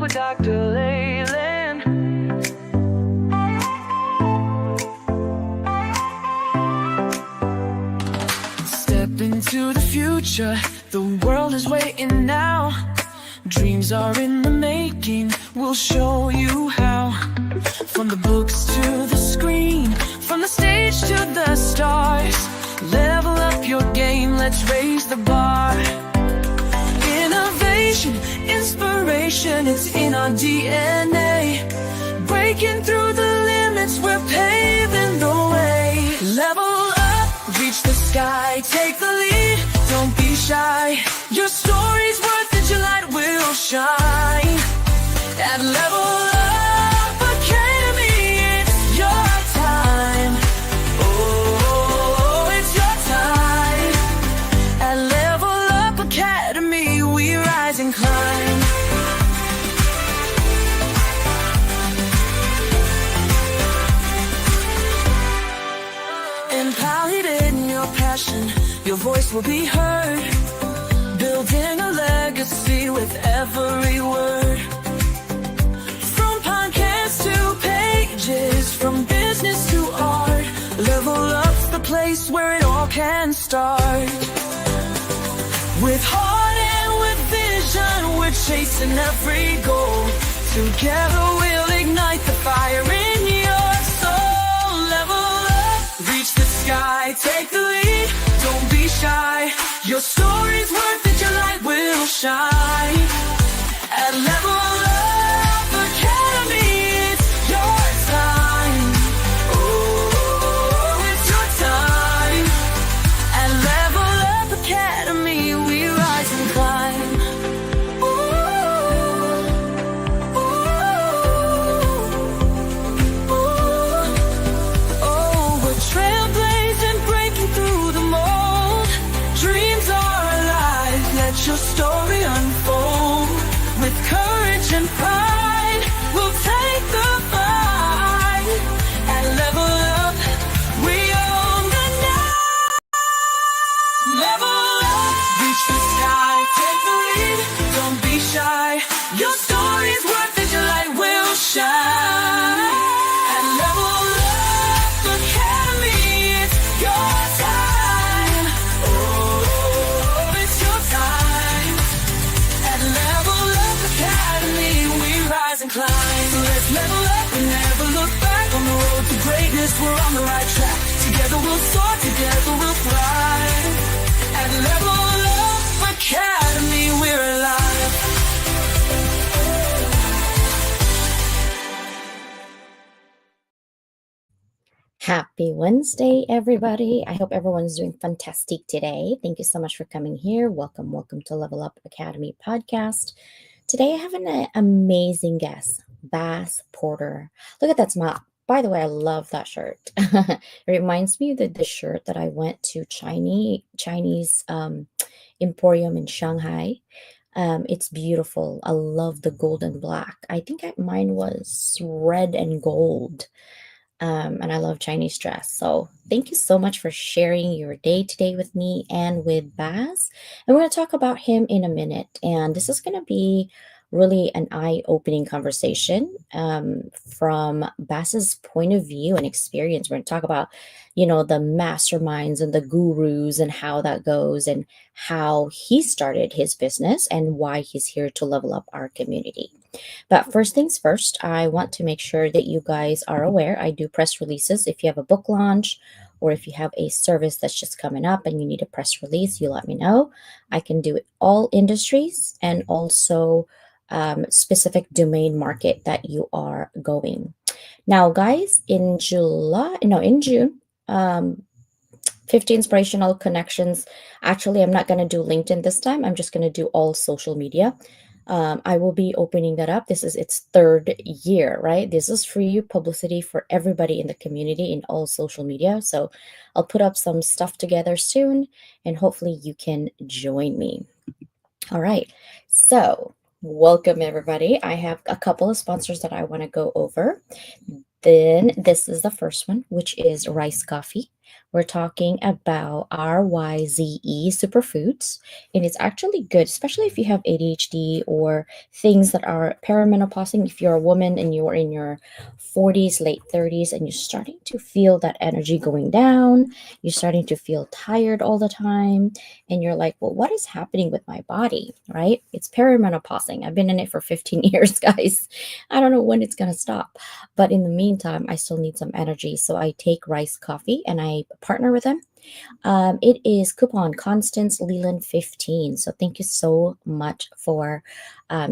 with Dr. Leyland. Step into the future, the world is waiting now. Dreams are in the making, we'll show you how. From the books to the screen, from the stage to the stars. Level up your game, let's raise the bar. Innovation, inspiration, it's in our DNA. Breaking through the limits, we're paving the way. Level up, reach the sky, take the lead, don't be shy. Your story's worth it, your light will shine. At Level Up Academy, it's your time. Oh, it's your time. At Level Up Academy, we rise and climb. Empowered in your passion, your voice will be heard. Building a legacy with every word. From podcasts to pages, from business to art. Level Up's the place where it all can start. With heart and with vision, we're chasing every goal. Together we'll ignite the fire in your soul. Level up, reach the sky, take the lead, don't be shy. Your story's worth it, your light will shine. At Level Up Academy, it's your time. Oh, it's your time. At Level Up Academy, we rise and climb. Ooh, ooh, ooh. Oh, we're trailblazing, breaking through the mold. Dreams are alive, let your story unfold. With courage and pride, we'll take the fight. At Level Up, we own the night. Level up, reach the sky, take the lead, don't be shy. Your story's worth it, your light will shine. At Level Up Academy, it's your time. Oh, it's your time. At Level Up Academy, we rise and climb. So let's level up and never look back. On the road to greatness, we're on the right track. Together we'll soar, together we'll thrive. At Level Up Academy, we're alive. Happy Wednesday, everybody. I hope everyone's doing fantastic today. Thank you so much for coming here. Welcome to Level Up Academy podcast. Today I have an amazing guest, Bass Porter. Look at that smile. By the way, I love that shirt. It reminds me of the shirt that I went to Chinese Emporium in Shanghai. It's beautiful. I love the gold and black. I think mine was red and gold. And I love Chinese dress. So thank you so much for sharing your day today with me and with Baz. And we're going to talk about him in a minute. And this is going to be really an eye-opening conversation from Baz's point of view and experience. We're going to talk about, the masterminds and the gurus and how that goes and how he started his business and why he's here to level up our community. But first things first, I want to make sure that you guys are aware I do press releases. If you have a book launch or if you have a service that's just coming up and you need a press release, you let me know. I can do it all industries and also specific domain market that you are going. Now, guys, in June, 50 inspirational connections. Actually, I'm not going to do LinkedIn this time. I'm just going to do all social media. I will be opening that up. This is its third year, right? This is free publicity for everybody in the community in all social media. So I'll put up some stuff together soon and hopefully you can join me. All right. So welcome, everybody. I have a couple of sponsors that I want to go over. Then this is the first one, which is Rice Coffee. We're talking about RYZE superfoods, and it's actually good, especially if you have ADHD or things that are perimenopausing. If you're a woman and you're in your 40s, late 30s, and you're starting to feel that energy going down, you're starting to feel tired all the time, and you're like, well, what is happening with my body, right? It's perimenopausing. I've been in it for 15 years, guys. I don't know when it's going to stop. But in the meantime, I still need some energy. So I take rice coffee and I partner with them. It is coupon Constance Leland 15. So thank you so much for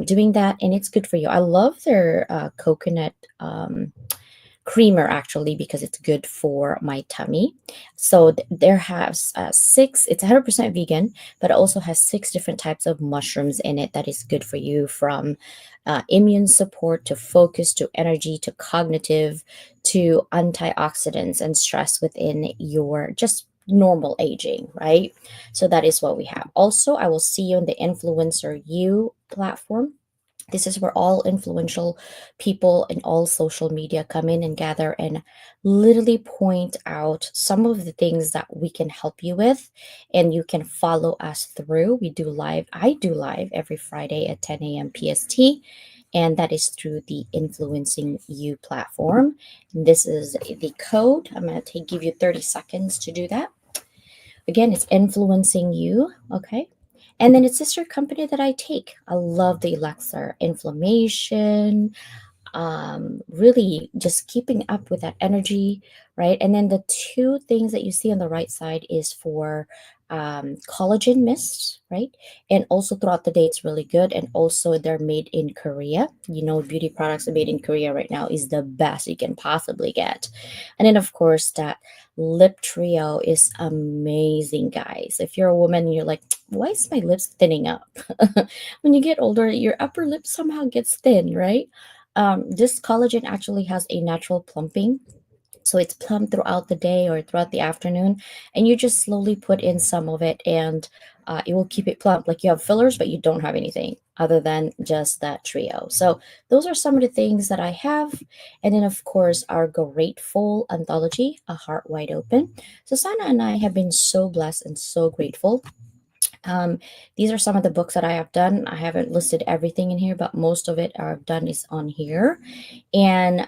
doing that. And it's good for you. I love their coconut creamer actually because it's good for my tummy. So there has six, it's 100% vegan, but it also has six different types of mushrooms in it that is good for you, from immune support to focus to energy to cognitive to antioxidants and stress within your just normal aging, right? So that is what we have. Also, I will see you in the Influencer You platform. This is where all influential people in all social media come in and gather and literally point out some of the things that we can help you with, and you can follow us through. We do live, I do live every Friday at 10 a.m. PST, and that is through the Influencing You platform. And this is the code. I'm going to give you 30 seconds to do that. Again, it's Influencing You, okay? And then it's sister company that I take. I love the elixir inflammation, really just keeping up with that energy, right? And then the two things that you see on the right side is for collagen mist, right? And also throughout the day, it's really good. And also, they're made in Korea. You know, beauty products are made in Korea right now is the best you can possibly get. And then, of course, that lip trio is amazing, guys. If you're a woman and you're like, why is my lips thinning up? When you get older, your upper lip somehow gets thin, right? This collagen actually has a natural plumping. So it's plump throughout the day or throughout the afternoon. And you just slowly put in some of it, and it will keep it plump. Like you have fillers, but you don't have anything other than just that trio. So those are some of the things that I have. And then, of course, our Grateful anthology, A Heart Wide Open. Susanna and I have been so blessed and so grateful. These are some of the books that I have done. I haven't listed everything in here, but most of it I've done is on here. And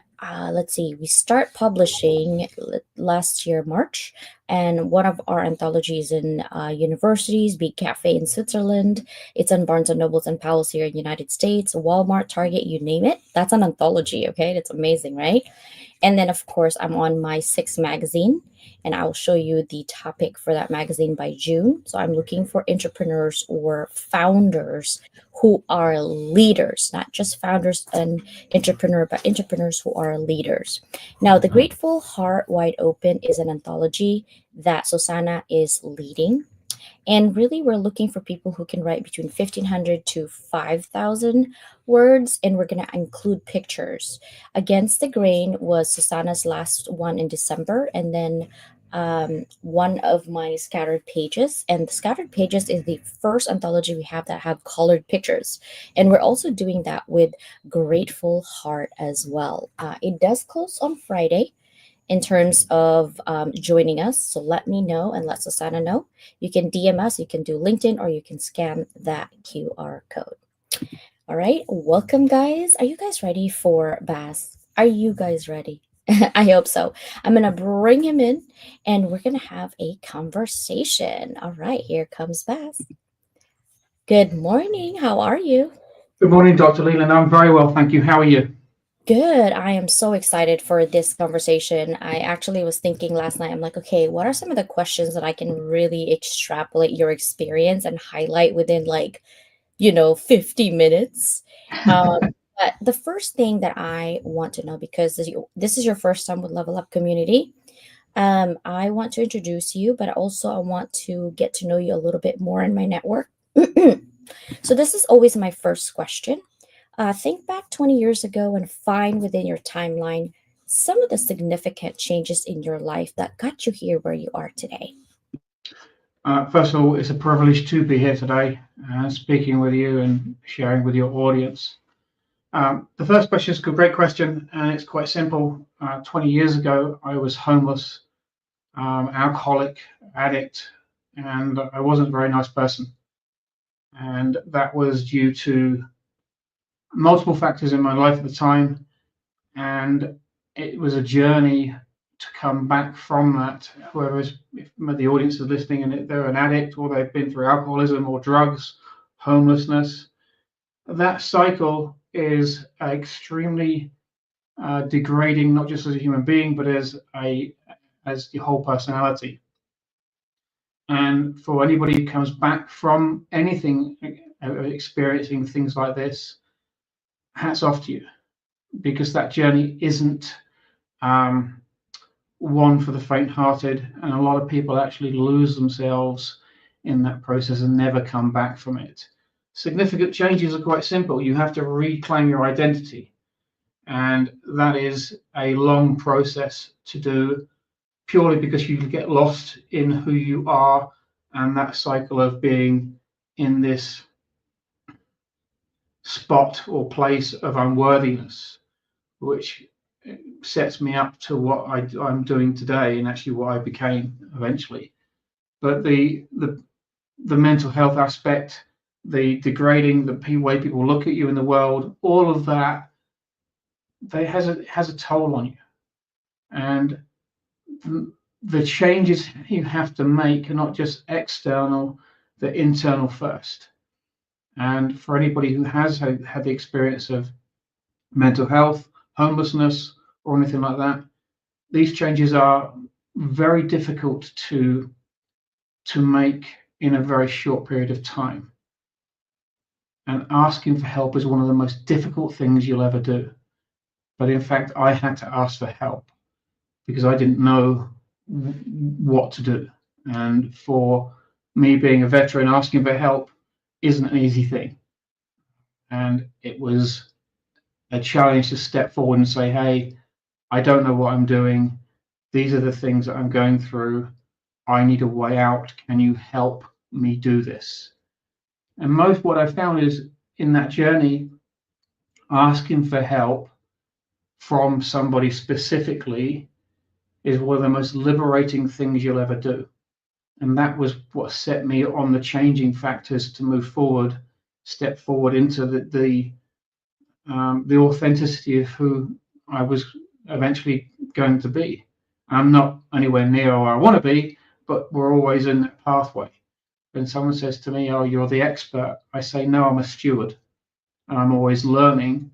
let's see, we start publishing last year, March, and one of our anthologies in universities, Big Cafe in Switzerland. It's on Barnes and Nobles and Powell's here in the United States, Walmart, Target, you name it. That's an anthology, okay? That's amazing, right? And then, of course, I'm on my sixth magazine, and I'll show you the topic for that magazine by June. So I'm looking for entrepreneurs or founders who are leaders, not just founders and entrepreneur, but entrepreneurs who are leaders. Now, The Grateful Heart Wide Open is an anthology that Susanna is leading. And really, we're looking for people who can write between 1,500 to 5,000 words, and we're going to include pictures. Against the Grain was Susanna's last one in December, and then one of my Scattered Pages. And the Scattered Pages is the first anthology we have that have colored pictures. And we're also doing that with Grateful Heart as well. It does close on Friday in terms of joining us. So let me know and let Susanna know. You can DM us, you can do LinkedIn, or you can scan that QR code. All right, welcome, guys. Are you guys ready for Bass? Are you guys ready? I hope so. I'm going to bring him in and we're going to have a conversation. All right, here comes Bass. Good morning. How are you? Good morning, Dr. Leland. I'm very well, thank you. How are you? Good. I am so excited for this conversation. I actually was thinking last night, I'm like, okay, what are some of the questions that I can really extrapolate your experience and highlight within, like, 50 minutes? Um, but the first thing that I want to know, because this is your first time with Level Up Community, I want to introduce you, but also I want to get to know you a little bit more in my network. So this is always my first question. Think back 20 years ago and find within your timeline some of the significant changes in your life that got you here where you are today. First of all, it's a privilege to be here today, speaking with you and sharing with your audience. The first question is a great question, and it's quite simple. 20 years ago, I was homeless. alcoholic, addict, and I wasn't a very nice person. And that was due to multiple factors in my life at the time. And it was a journey to come back from that. Whoever is, if the audience is listening and they're an addict or they've been through alcoholism or drugs, homelessness, that cycle is extremely degrading, not just as a human being, but as your whole personality. And for anybody who comes back from anything, experiencing things like this, hats off to you, because that journey isn't one for the faint-hearted, and a lot of people actually lose themselves in that process and never come back from it. Significant changes are quite simple. You have to reclaim your identity, and that is a long process to do, purely because you get lost in who you are and that cycle of being in this spot or place of unworthiness, which sets me up to what I'm doing today and actually what I became eventually. But the mental health aspect, the degrading, the way people look at you in the world, all of that, has a toll on you. And the changes you have to make are not just external, they're internal first. And for anybody who has had the experience of mental health, homelessness, or anything like that, these changes are very difficult to make in a very short period of time. And asking for help is one of the most difficult things you'll ever do. But in fact, I had to ask for help because I didn't know what to do. And for me, being a veteran, asking for help isn't an easy thing. And it was a challenge to step forward and say, hey, I don't know what I'm doing. These are the things that I'm going through. I need a way out. Can you help me do this? And most what I found is in that journey, asking for help from somebody specifically is one of the most liberating things you'll ever do. And that was what set me on the changing factors to move forward, step forward into the authenticity of who I was eventually going to be. I'm not anywhere near where I want to be, but we're always in that pathway. When someone says to me, "Oh, you're the expert," I say, "No, I'm a steward, and I'm always learning,"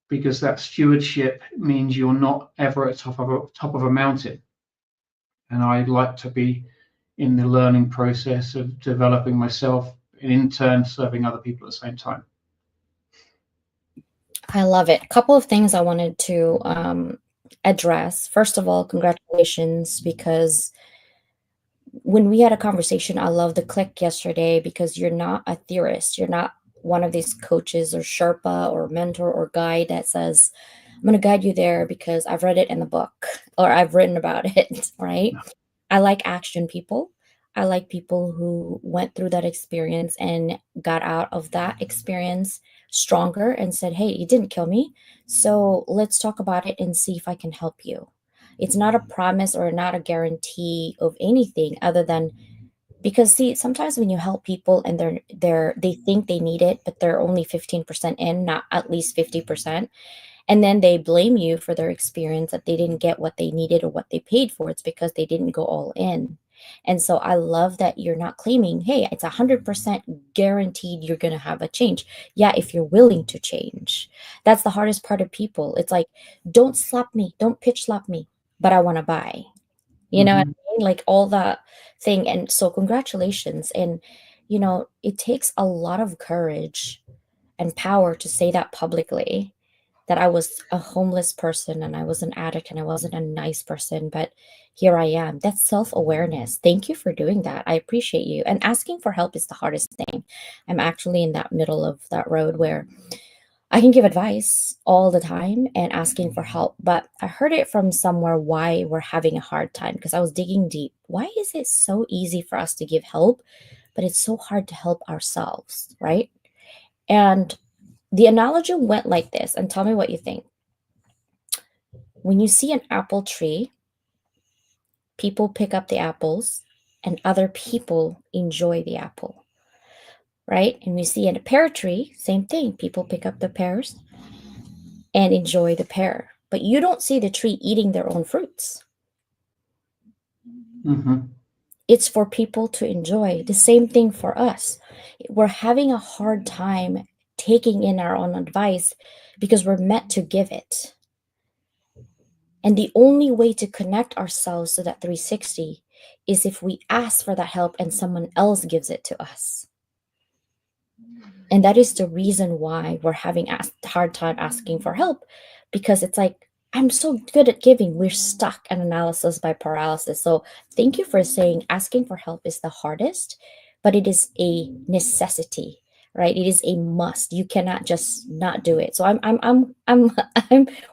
because that stewardship means you're not ever at top of a mountain. And I'd like to be in the learning process of developing myself and in turn serving other people at the same time. I love it. A couple of things I wanted to address. First of all, congratulations, because when we had a conversation, I love the click yesterday because you're not a theorist. You're not one of these coaches or Sherpa or mentor or guide that says, I'm going to guide you there because I've read it in the book or I've written about it, right? I like action people. I like people who went through that experience and got out of that experience stronger and said, hey, it didn't kill me. So let's talk about it and see if I can help you. It's not a promise or not a guarantee of anything other than because see, sometimes when you help people and they think they need it, but they're only 15% in, not at least 50%. And then they blame you for their experience that they didn't get what they needed or what they paid for. It's because they didn't go all in. And so I love that you're not claiming, hey, it's 100% guaranteed you're going to have a change. Yeah, if you're willing to change. That's the hardest part of people. It's like, don't slap me, don't pitch slap me, but I want to buy. You know what I mean? Like all that thing. And so congratulations. And, it takes a lot of courage and power to say that publicly, that I was a homeless person and I was an addict and I wasn't a nice person, but here I am. That's self-awareness. Thank you for doing that. I appreciate you. And asking for help is the hardest thing. I'm actually in that middle of that road where I can give advice all the time and asking for help, but I heard it from somewhere why we're having a hard time because I was digging deep. Why is it so easy for us to give help, but it's so hard to help ourselves, right? And the analogy went like this, and tell me what you think. When you see an apple tree, people pick up the apples and other people enjoy the apple, right? And we see in a pear tree, same thing. People pick up the pears and enjoy the pear, but you don't see the tree eating their own fruits. Mm-hmm. It's for people to enjoy. The same thing for us. We're having a hard time taking in our own advice because we're meant to give it. And the only way to connect ourselves to that 360 is if we ask for that help and someone else gives it to us. And that is the reason why we're having a hard time asking for help, because it's like, I'm so good at giving. We're stuck in analysis by paralysis. So thank you for saying asking for help is the hardest, but it is a necessity, right? It is a must. You cannot just not do it. So I'm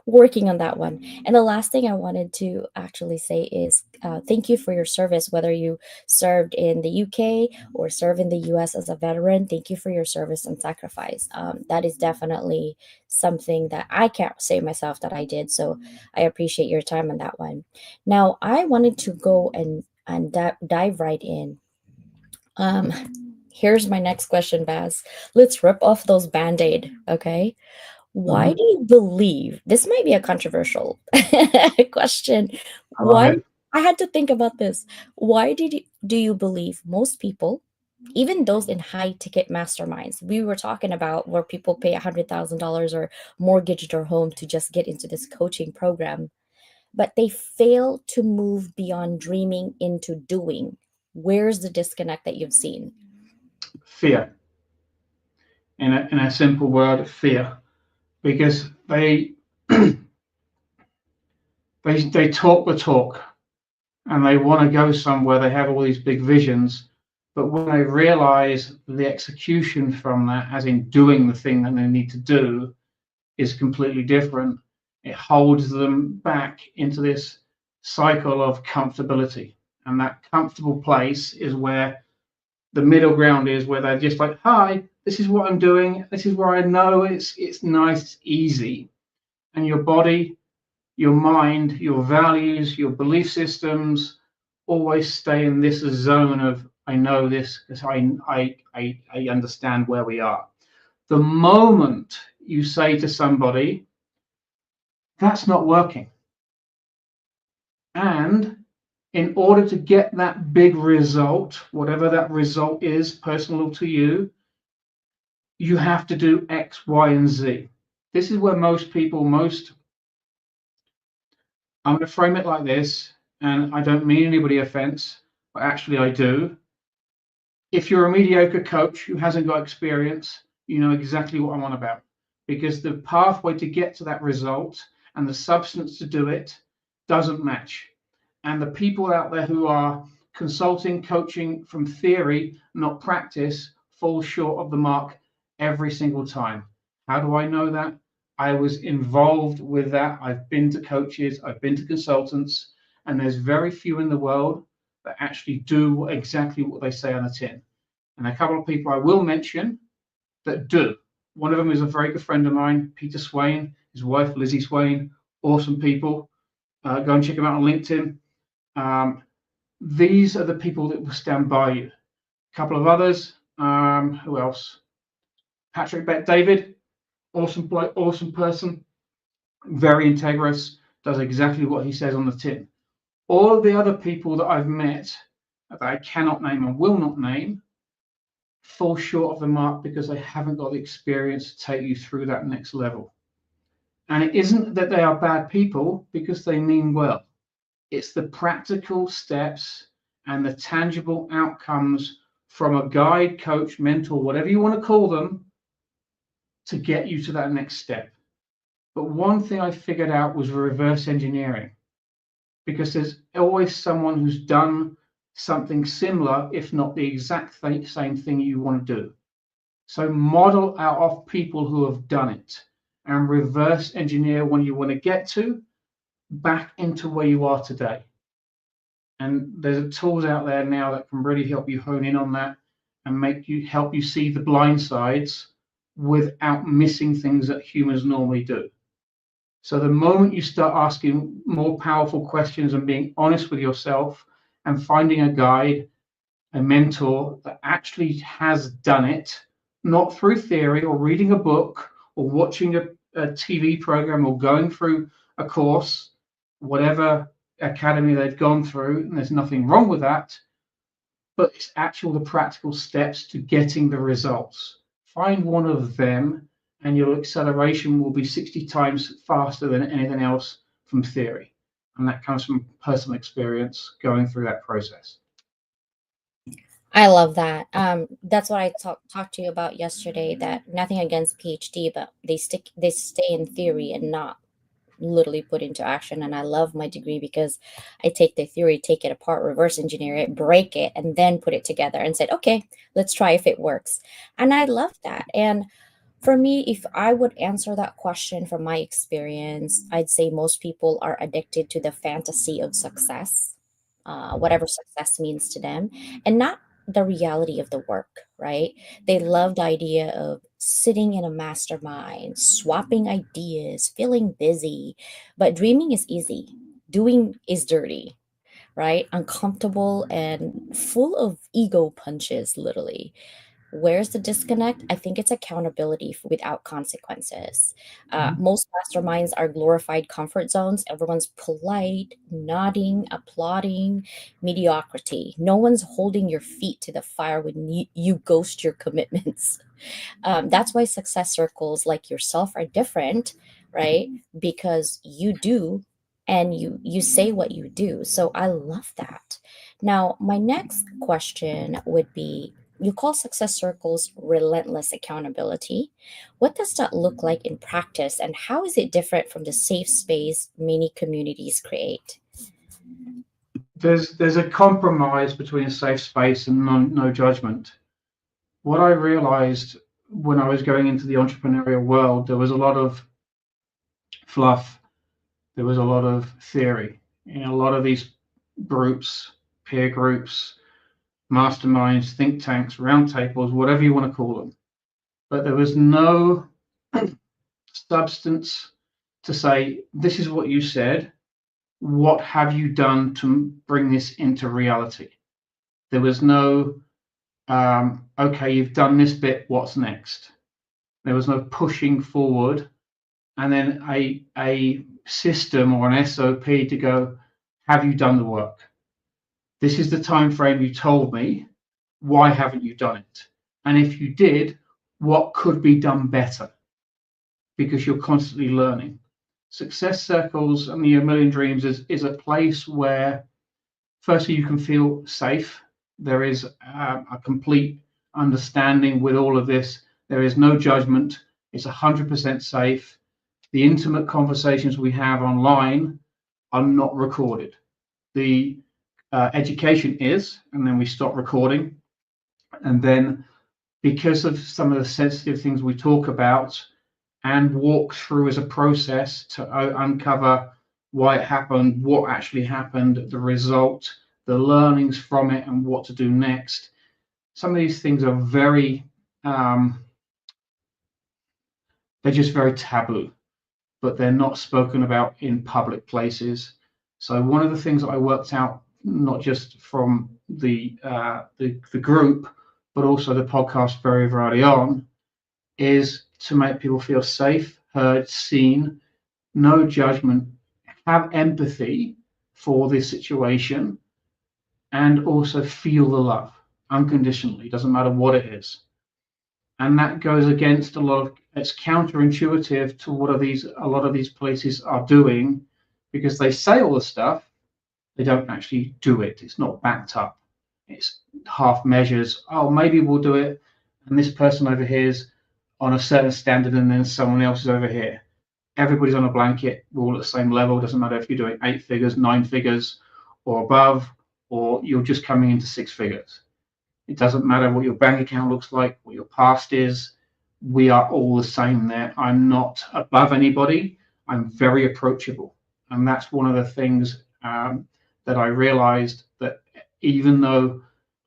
working on that one. And the last thing I wanted to actually say is thank you for your service, whether you served in the UK or serve in the US as a veteran. Thank you for your service and sacrifice. That is definitely something that I can't say myself that I did. So I appreciate your time on that one. Now, I wanted to go and dive right in. Here's my next question, Baz. Let's rip off those band-aid, okay? Why Mm-hmm. do you believe this might be a controversial question? Go Why ahead. I had to think about this. Why do you believe most people, even those in high ticket masterminds, we were talking about where people pay $100,000 or mortgage their home to just get into this coaching program, but they fail to move beyond dreaming into doing? Where's the disconnect that you've seen? Fear. In a simple word, fear. Because they talk the talk and they want to go somewhere. They have all these big visions, but when they realize the execution from that, as in doing the thing that they need to do, is completely different, it holds them back into this cycle of comfortability. And that comfortable place is where the middle ground is, where they're just like, hi, this is what I'm doing. This is where I know it's nice, it's easy. And your body, your mind, your values, your belief systems always stay in this zone of, I know this because I understand where we are. The moment you say to somebody, that's not working, and in order to get that big result, whatever that result is personal to you, you have to do X, Y, and Z. This is where I'm going to frame it like this, and I don't mean anybody offense, but actually I do. If you're a mediocre coach who hasn't got experience, you know exactly what I'm on about, because the pathway to get to that result and the substance to do it doesn't match. And the people out there who are consulting, coaching from theory, not practice, fall short of the mark every single time. How do I know that? I was involved with that. I've been to coaches, I've been to consultants, and there's very few in the world that actually do exactly what they say on the tin. And a couple of people I will mention that do. One of them is a very good friend of mine, Peter Swain, his wife, Lizzie Swain, awesome people. Go and check them out on LinkedIn. These are the people that will stand by you. A couple of others. Who else? Patrick Bet David, awesome bloke, awesome person, very integrous, does exactly what he says on the tin. All of the other people that I've met that I cannot name and will not name fall short of the mark because they haven't got the experience to take you through that next level. And it isn't that they are bad people, because they mean well. It's the practical steps and the tangible outcomes from a guide, coach, mentor, whatever you want to call them, to get you to that next step. But one thing I figured out was reverse engineering, because there's always someone who's done something similar, if not the exact same thing you want to do. So model out of people who have done it and reverse engineer when you want to get to back into where you are today. And there's tools out there now that can really help you hone in on that and help you see the blind sides without missing things that humans normally do. So the moment you start asking more powerful questions and being honest with yourself and finding a guide, a mentor that actually has done it, not through theory or reading a book or watching a TV program or going through a course, whatever academy they've gone through, and there's nothing wrong with that, but it's actual the practical steps to getting the results. Find one of them, and your acceleration will be 60 times faster than anything else from theory. And that comes from personal experience going through that process. I love that. That's what I talked to you about yesterday. That nothing against PhD, but they stay in theory and not literally put into action. And I love my degree because I take the theory, take it apart, reverse engineer it, break it, and then put it together and said, okay, let's try if it works. And I love that. And for me, if I would answer that question from my experience, I'd say most people are addicted to the fantasy of success, whatever success means to them, and not the reality of the work, right? They love the idea of sitting in a mastermind, swapping ideas, feeling busy. But dreaming is easy, doing is dirty, right? Uncomfortable and full of ego punches, literally. Where's the disconnect? I think it's accountability without consequences. Most masterminds are glorified comfort zones. Everyone's polite, nodding, applauding, mediocrity. No one's holding your feet to the fire when you ghost your commitments. That's why success circles like yourself are different, right? Because you do and you say what you do. So I love that. Now, my next question would be, you call success circles relentless accountability. What does that look like in practice, and how is it different from the safe space many communities create? There's a compromise between a safe space and no judgment. What I realized when I was going into the entrepreneurial world, there was a lot of fluff, there was a lot of theory in a lot of these groups, peer groups, masterminds, think tanks, roundtables, whatever you want to call them. But there was no substance to say, this is what you said. What have you done to bring this into reality? There was no, okay, you've done this bit, what's next? There was no pushing forward and then a system or an SOP to go, have you done the work? This is the time frame you told me. Why haven't you done it? And if you did, what could be done better? Because you're constantly learning. Success circles and the A Million Dreams is a place where, firstly, you can feel safe. There is a complete understanding with all of this. There is no judgment. It's 100% safe. The intimate conversations we have online are not recorded. The education is, and then we stop recording. And then because of some of the sensitive things we talk about and walk through as a process to uncover why it happened, what actually happened, the result, the learnings from it, and what to do next. Some of these things are very, they're just very taboo, but they're not spoken about in public places. So one of the things that I worked out, not just from the group, but also the podcast very early on, is to make people feel safe, heard, seen, no judgment, have empathy for this situation, and also feel the love unconditionally. Doesn't matter what it is. And that goes against a lot of, it's counterintuitive to what a lot of these places are doing, because they say all the stuff, they don't actually do it. It's not backed up. It's half measures. Oh, maybe we'll do it, and this person over here is on a certain standard, and then someone else is over here. Everybody's on a blanket. We're all at the same level. It doesn't matter if you're doing 8 figures, 9 figures, or above, or you're just coming into 6 figures. It doesn't matter what your bank account looks like, what your past is. We are all the same there. I'm not above anybody. I'm very approachable. And that's one of the things that I realized, that even though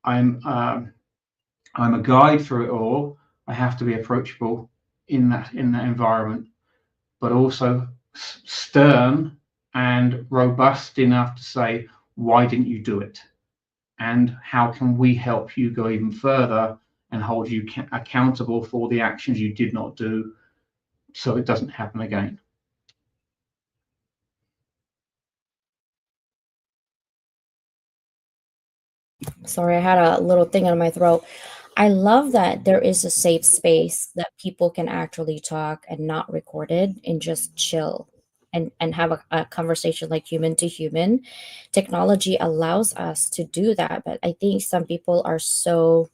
I'm a guide through it all, I have to be approachable in that environment, but also stern and robust enough to say, why didn't you do it? And how can we help you go even further and hold you accountable for the actions you did not do so it doesn't happen again? Sorry, I had a little thing in my throat. I love that there is a safe space that people can actually talk and not recorded and just chill and have a conversation like human to human. Technology allows us to do that, but I think some people are so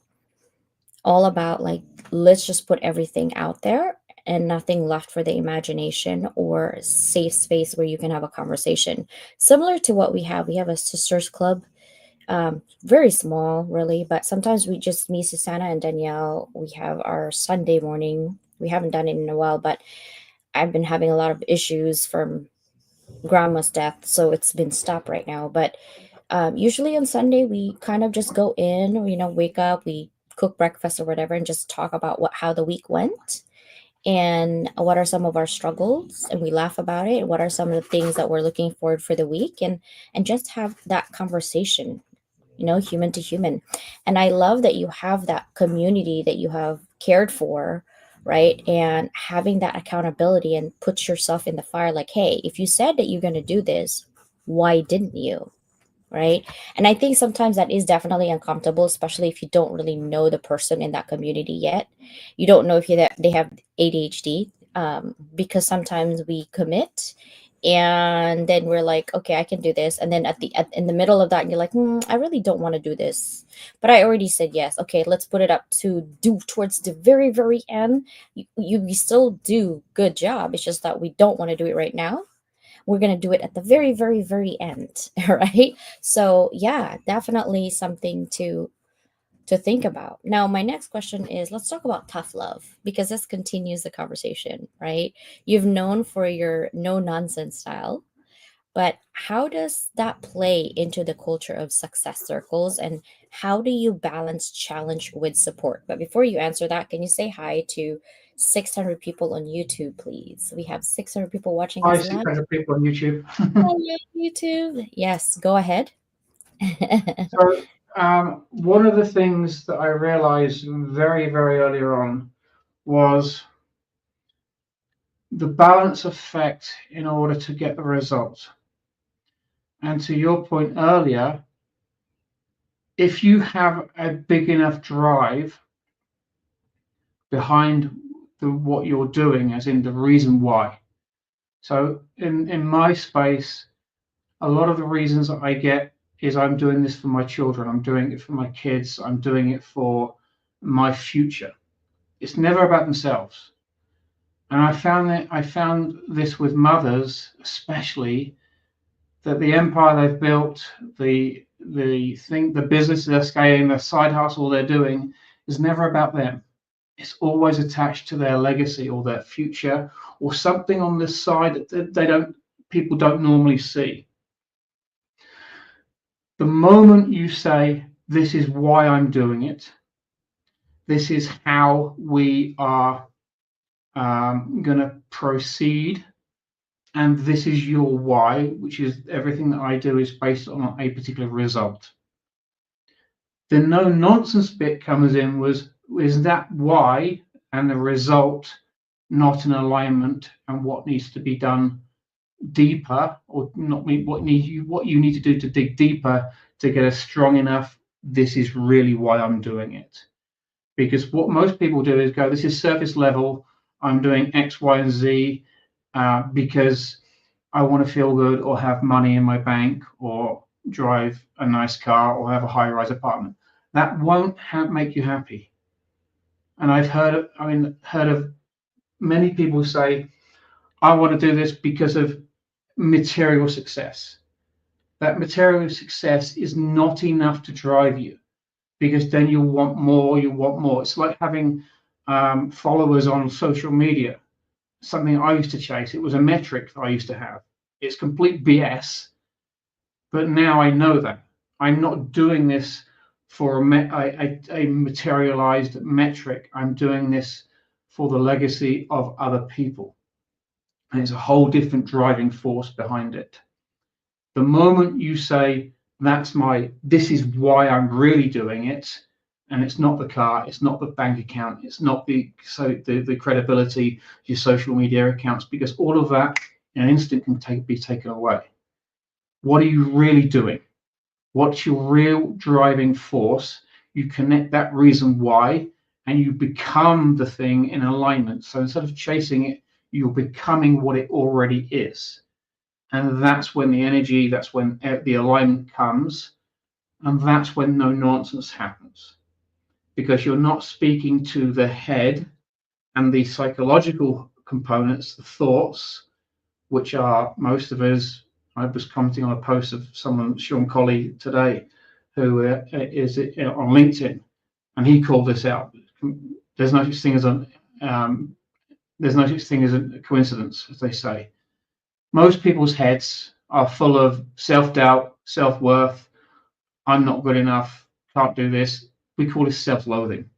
all about like, let's just put everything out there and nothing left for the imagination or safe space where you can have a conversation. Similar to what we have a sisters club, very small really, but sometimes we just, me, Susanna, and Danielle, we have our Sunday morning. We haven't done it in a while, but I've been having a lot of issues from grandma's death, so it's been stopped right now. But usually on Sunday we kind of just go in, wake up, we cook breakfast or whatever, and just talk about what how the week went and what are some of our struggles, and we laugh about it. What are some of the things that we're looking forward for the week, and just have that conversation, human to human. And I love that you have that community that you have cared for, right? And having that accountability and put yourself in the fire like, hey, if you said that you're going to do this, why didn't you? Right. And I think sometimes that is definitely uncomfortable, especially if you don't really know the person in that community yet. You don't know if they have ADHD, because sometimes we commit and then we're like, okay, I can do this. And then in the middle of that, you're like, I really don't want to do this, but I already said yes. Okay, let's put it up to do towards the very, very end. We still do good job. It's just that we don't want to do it right now. We're going to do it at the very, very, very end. Right. So yeah, definitely something to think about. Now my next question is, let's talk about tough love, because this continues the conversation, right? You've known for your no nonsense style, but how does that play into the culture of success circles, and how do you balance challenge with support? But before you answer that, can you say hi to 600 people on YouTube, please? We have 600 people watching Hi, us live. 600 people on YouTube. Hello, YouTube. Yes, go ahead. So, one of the things that I realized very, very earlier on was the balance effect in order to get the result. And to your point earlier, if you have a big enough drive behind what you're doing, as in the reason why. So in my space, a lot of the reasons that I get is I'm doing this for my children, I'm doing it for my kids, I'm doing it for my future. It's never about themselves. And I found this with mothers, especially, that the empire they've built, the business they're scaling, the side hustle they're doing, is never about them. It's always attached to their legacy or their future or something on this side that people don't normally see. The moment you say, this is why I'm doing it, this is how we are going to proceed, and this is your why, which is everything that I do is based on a particular result. The no nonsense bit comes in is that why and the result not in alignment, and what needs to be done deeper, or not what you need to do to dig deeper to get a strong enough, this is really why I'm doing it. Because what most people do is go, this is surface level, I'm doing X, Y, and Z because I want to feel good or have money in my bank or drive a nice car or have a high-rise apartment. That won't make you happy. And I've heard of many people say, I want to do this because of material success. That material success is not enough to drive you, because then you want more, you want more. It's like having followers on social media, something I used to chase. It was a metric that I used to have. It's complete BS, but now I know that. I'm not doing this for a materialized metric. I'm doing this for the legacy of other people. and it's a whole different driving force behind it. The moment you say, this is why I'm really doing it, and it's not the car, it's not the bank account, it's not the credibility, your social media accounts, because all of that in an instant can be taken away. What are you really doing? What's your real driving force? You connect that reason why, and you become the thing in alignment. So instead of chasing it, you're becoming what it already is. And that's when the energy, that's when the alignment comes, and that's when no nonsense happens. Because you're not speaking to the head and the psychological components, the thoughts, which are most of us. I was commenting on a post of someone, Sean Colley, today, who is on LinkedIn, and he called this out. There's no such thing as a coincidence, as they say. Most people's heads are full of self-doubt, self-worth. I'm not good enough, can't do this. We call this self-loathing.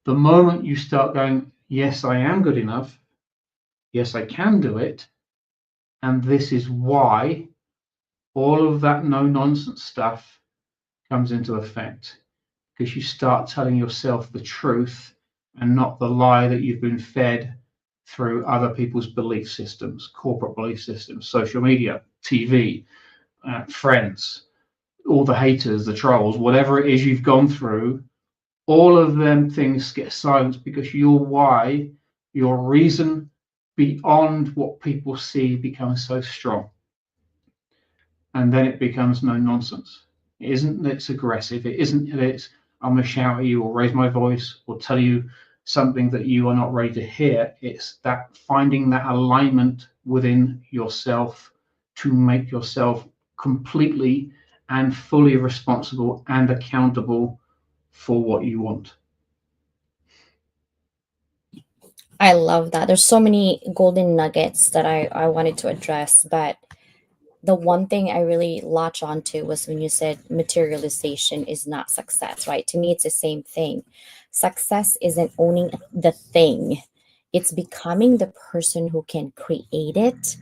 The moment you start going, yes, I am good enough, yes, I can do it, and this is why, all of that no-nonsense stuff comes into effect, because you start telling yourself the truth and not the lie that you've been fed through other people's belief systems, corporate belief systems, social media, TV, friends, all the haters, the trolls, whatever it is you've gone through. All of them things get silenced because your why, your reason beyond what people see becomes so strong. And then it becomes no nonsense. It isn't that it's aggressive. It isn't that it's, I'm going to shout at you or raise my voice or tell you something that you are not ready to hear. It's that finding that alignment within yourself to make yourself completely and fully responsible and accountable for what you want. I love that. There's so many golden nuggets that I wanted to address, but the one thing I really latch onto was when you said materialization is not success, right? To me, it's the same thing. Success isn't owning the thing, it's becoming the person who can create it,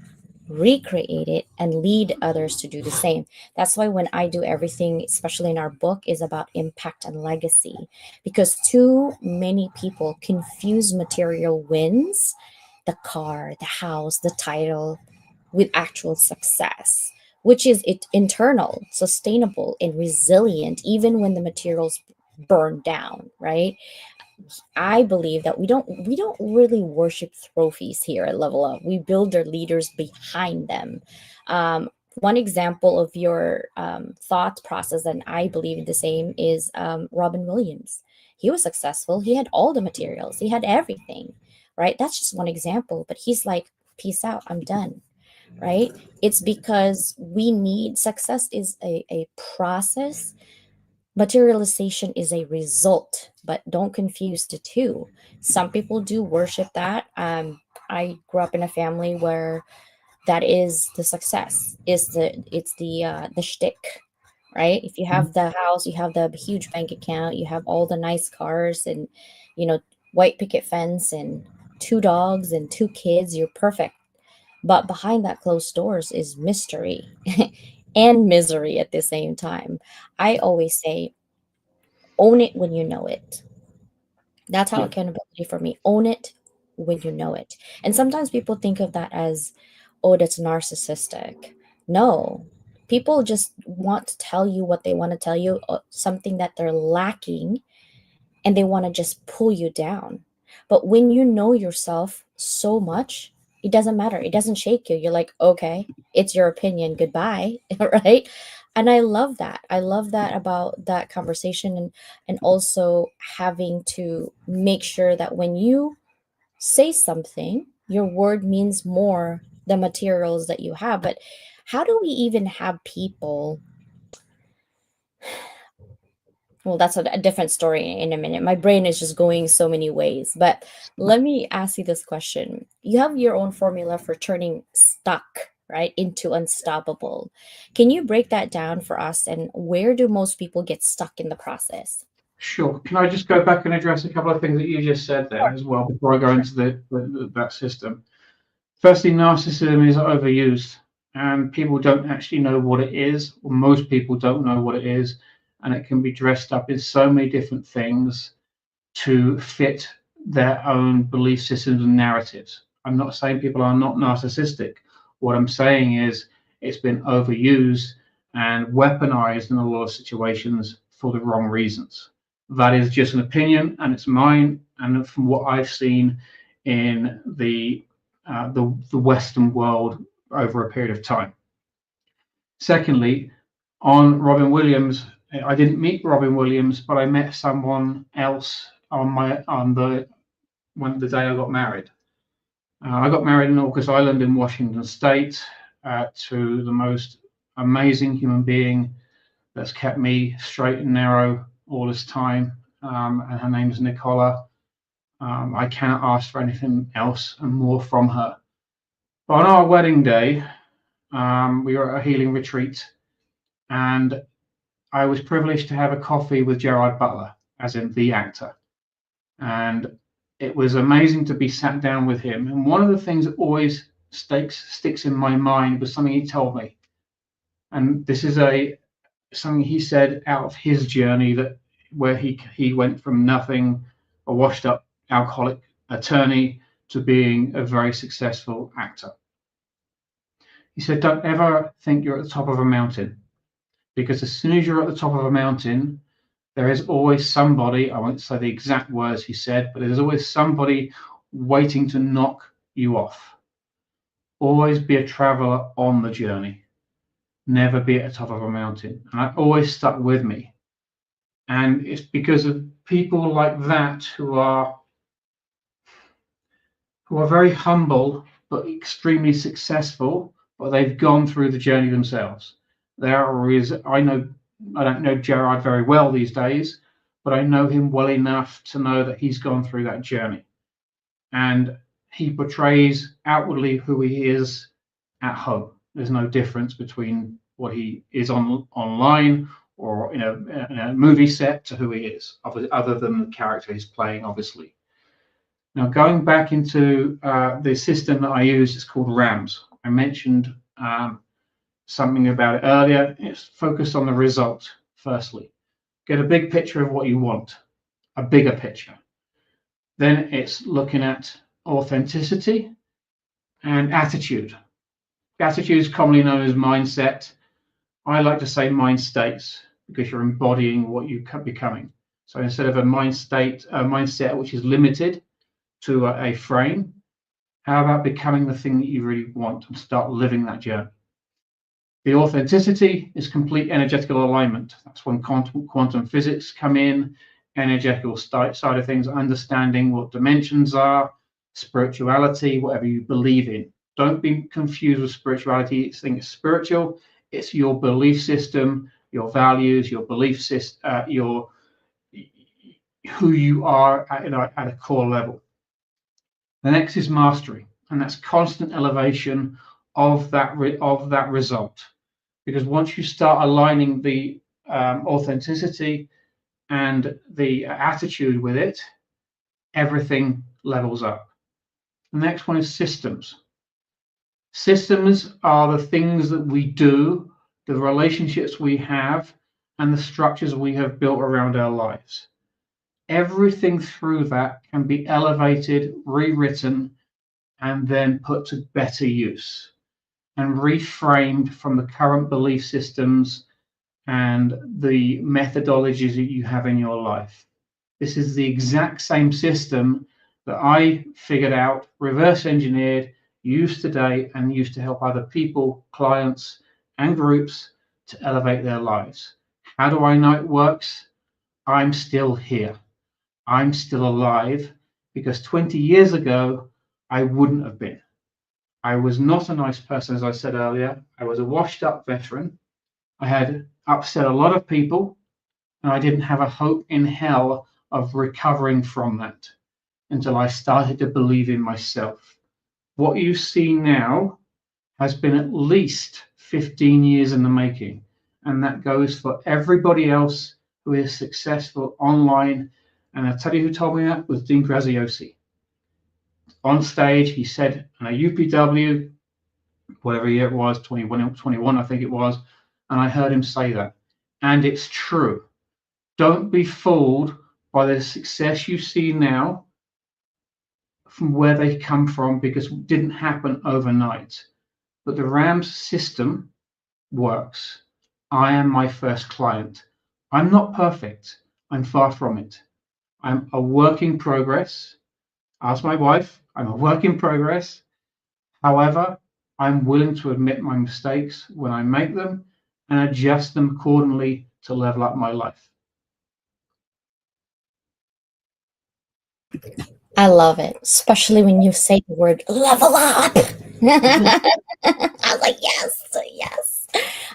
recreate it, and lead others to do the same. That's why when I do everything, especially in our book, is about impact and legacy, because too many people confuse material wins, the car, the house, the title, with actual success, which is it internal, sustainable, and resilient, even when the materials burn down, right? I believe that we don't really worship trophies here at Level Up. We build our leaders behind them. One example of your thought process, and I believe the same, is Robin Williams. He was successful. He had all the materials. He had everything, right? That's just one example. But he's like, "Peace out. I'm done." Right? It's because we need success is a process, materialization is a result, but don't confuse the two. Some people do worship that. I grew up in a family where that is the success, is the shtick, right? If you have the house, you have the huge bank account, you have all the nice cars, and you know white picket fence and two dogs and two kids, you're perfect. But behind that closed doors is mystery and misery at the same time. I always say, own it when you know it. That's how Yeah. accountability for me. Own it when you know it. And sometimes people think of that as, oh, that's narcissistic. No, people just want to tell you what they want to tell you, something that they're lacking, and they want to just pull you down. But when you know yourself so much, it doesn't matter. It doesn't shake you. You're like, okay, it's your opinion. Goodbye. Right. And I love that. I love that about that conversation, and also having to make sure that when you say something, your word means more than materials that you have. But how do we even have people? Well, that's a different story in a minute. My brain is just going so many ways. But let me ask you this question. You have your own formula for turning stuck, right, into unstoppable. Can you break that down for us? And where do most people get stuck in the process? Sure. Can I just go back and address a couple of things that you just said there Sure. as well before I go Sure. into that system? Firstly, narcissism is overused, and people don't actually know what it is, or most people don't know what it is, and it can be dressed up in so many different things to fit their own belief systems and narratives. I'm not saying people are not narcissistic. What I'm saying is it's been overused and weaponized in a lot of situations for the wrong reasons. That is just an opinion, and it's mine. And from what I've seen in the Western world over a period of time. Secondly, on Robin Williams, I didn't meet Robin Williams, but I met someone else on the day I got married. I got married in Orcas Island in Washington State to the most amazing human being that's kept me straight and narrow all this time, and her name is Nicola. I cannot ask for anything else and more from her. But on our wedding day, we were at a healing retreat, and I was privileged to have a coffee with Gerard Butler, as in the actor. And it was amazing to be sat down with him. And one of the things that always sticks in my mind was something he told me. And this is something he said out of his journey, that where he went from nothing, a washed up alcoholic attorney, to being a very successful actor. He said, don't ever think you're at the top of a mountain, because as soon as you're at the top of a mountain, there is always somebody, I won't say the exact words he said, but there's always somebody waiting to knock you off. Always be a traveler on the journey. Never be at the top of a mountain. And that always stuck with me. And it's because of people like that who are very humble but extremely successful, but they've gone through the journey themselves. There is, I don't know Gerard very well these days, but I know him well enough to know that he's gone through that journey. And he portrays outwardly who he is at home. There's no difference between what he is online or in a movie set to who he is, other than the character he's playing, obviously. Now, going back into the system that I use, it's called RAMS. I mentioned something about it earlier. It's focused on the result, firstly. Get a big picture of what you want, a bigger picture. Then it's looking at authenticity and attitude. Attitude is commonly known as mindset. I like to say mind states, because you're embodying what you are becoming. So instead of a mindset which is limited to a frame, how about becoming the thing that you really want and start living that journey? The authenticity is complete energetical alignment. That's when quantum physics come in, energetical side of things, understanding what dimensions are, spirituality, whatever you believe in. Don't be confused with spirituality. Think it's spiritual. It's your belief system, your values, your belief system, who you are at a core level. The next is mastery, and that's constant elevation of that result. Because once you start aligning the authenticity and the attitude with it, everything levels up. The next one is systems. Systems are the things that we do, the relationships we have, and the structures we have built around our lives. Everything through that can be elevated, rewritten, and then put to better use and reframed from the current belief systems and the methodologies that you have in your life. This is the exact same system that I figured out, reverse engineered, used today, and used to help other people, clients, and groups to elevate their lives. How do I know it works? I'm still here. I'm still alive, because 20 years ago, I wouldn't have been. I was not a nice person, as I said earlier. I was a washed up veteran. I had upset a lot of people, and I didn't have a hope in hell of recovering from that until I started to believe in myself. What you see now has been at least 15 years in the making, and that goes for everybody else who is successful online. And I'll tell you who told me that was Dean Graziosi. On stage, he said in a UPW, whatever year it was, 21, I think it was, and I heard him say that. And it's true. Don't be fooled by the success you see now from where they come from, because it didn't happen overnight. But the Rams system works. I am my first client. I'm not perfect. I'm far from it. I'm a work in progress. Ask my wife, I'm a work in progress. However, I'm willing to admit my mistakes when I make them and adjust them accordingly to level up my life. I love it, especially when you say the word level up. I was like, yes, yes.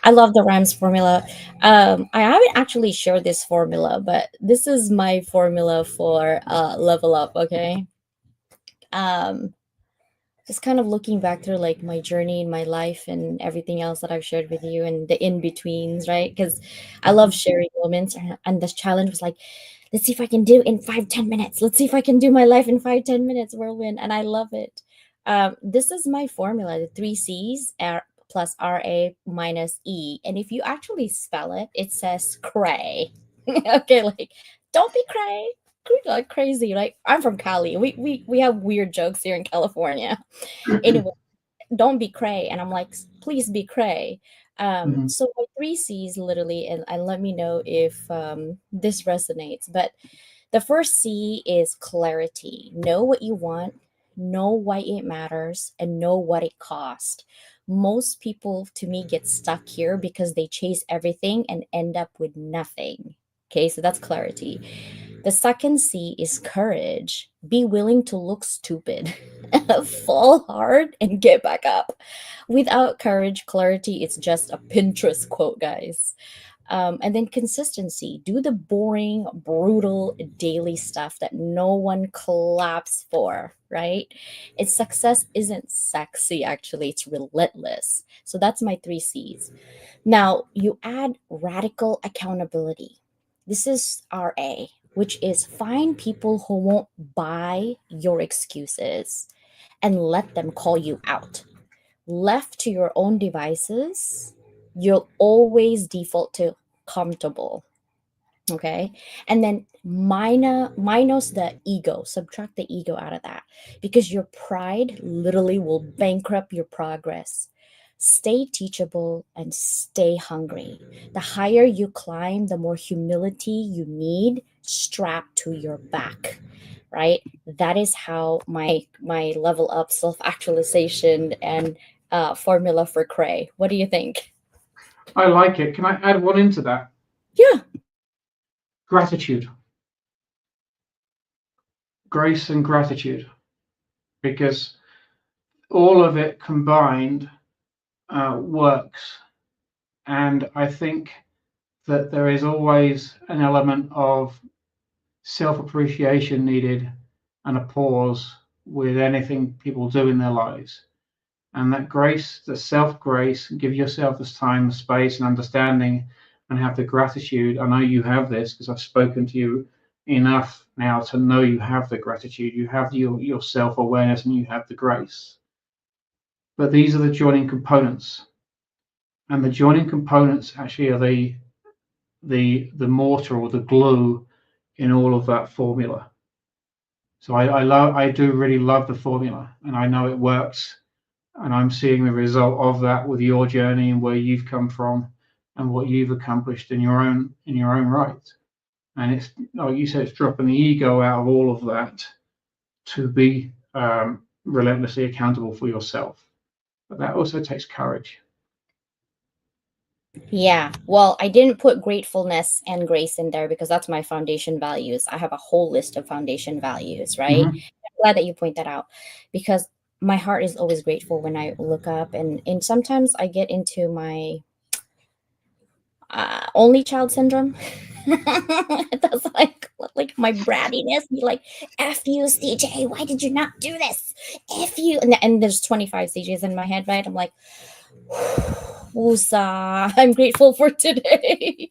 I love the Rams formula. I haven't actually shared this formula, but this is my formula for level up. Okay. Um, just kind of looking back through like my journey in my life and everything else that I've shared with you and the in betweens, right? Because I love sharing moments, and the challenge was like, let's see if I can do in 5-10 minutes. Let's see if I can do my life in 5-10 minutes, whirlwind, and I love it. This is my formula: the three C's plus RA minus E, and if you actually spell it, it says cray. Okay, like don't be cray. Like crazy, like I'm from Cali. We have weird jokes here in California. Anyway, don't be cray. And I'm like, please be cray. Mhm. So my three C's literally, and let me know if this resonates. But the first C is clarity. Know what you want, know why it matters, and know what it costs. Most people to me get stuck here because they chase everything and end up with nothing. Okay, so that's clarity. The second C is courage. Be willing to look stupid, fall hard, and get back up. Without courage, clarity is just a Pinterest quote, guys. And then consistency. Do the boring, brutal, daily stuff that no one claps for, right? Its success isn't sexy, actually, it's relentless. So that's my three C's. Now, you add radical accountability. This is RA, which is find people who won't buy your excuses and let them call you out. Left to your own devices, you'll always default to comfortable. Okay. And then minus the ego, subtract the ego out of that, because your pride literally will bankrupt your progress. Stay teachable and stay hungry. The higher you climb, the more humility you need strapped to your back, right? That is how my level up self actualization and formula for cray. What do you think? I like it. Can I add one into that? Yeah. Gratitude, grace, and gratitude, because all of it combined works. And I think that there is always an element of self appreciation needed and a pause with anything people do in their lives. And that grace, the self grace, give yourself this time, space, and understanding, and have the gratitude. I know you have this because I've spoken to you enough now to know you have the gratitude, you have your self awareness, and you have the grace. But these are the joining components, and the joining components actually are the mortar or the glue in all of that formula. So I do really love the formula, and I know it works, and I'm seeing the result of that with your journey and where you've come from and what you've accomplished in your own right. And it's like you said, it's dropping the ego out of all of that to be relentlessly accountable for yourself. But that also takes courage. Yeah. Well, I didn't put gratefulness and grace in there because that's my foundation values. I have a whole list of foundation values, right? Mm-hmm. I'm glad that you point that out because my heart is always grateful when I look up, and sometimes I get into my only child syndrome. That's like my brattiness. Be like, "F you, CJ. Why did you not do this? F you." And there's 25 CJs in my head, right? I'm like, Woosah, I'm grateful for today.